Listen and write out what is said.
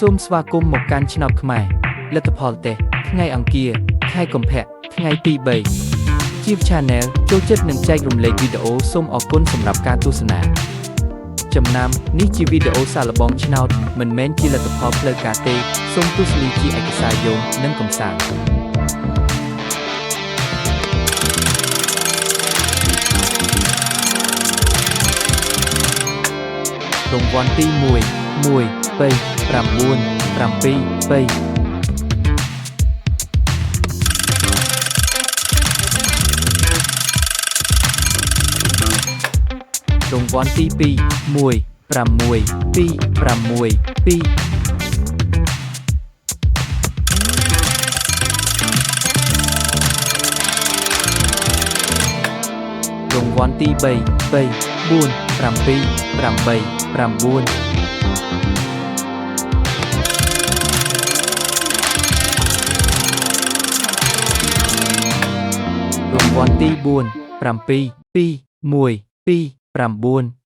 សូមស្វាគមន៍មកកាន់ឆ្នោតខ្មែរលទ្ធផលតេស្តថ្ងៃអង្គារខែកុម្ភៈថ្ងៃទី3ជីវ Channel ចូលចិត្តនិងចែករំលែកវីដេអូសូមអរគុណសម្រាប់ការទស្សនាចំណាំនេះជាវីដេអូសាកល្បងឆ្នោតមិនមែនជាលទ្ធផលផ្លូវការទេសូមទស្សនាជាឯកសារយោងនិងកំសាន្តរង្វាន់ទី1 1 3 9 7 3រង្វាន់ទី2 1 6 2 6 2 រង្វាន់ទី3 1 រង្វាន់ទី3 5 4 8 9 រង្វាន់ទី4 7 2 1 2 9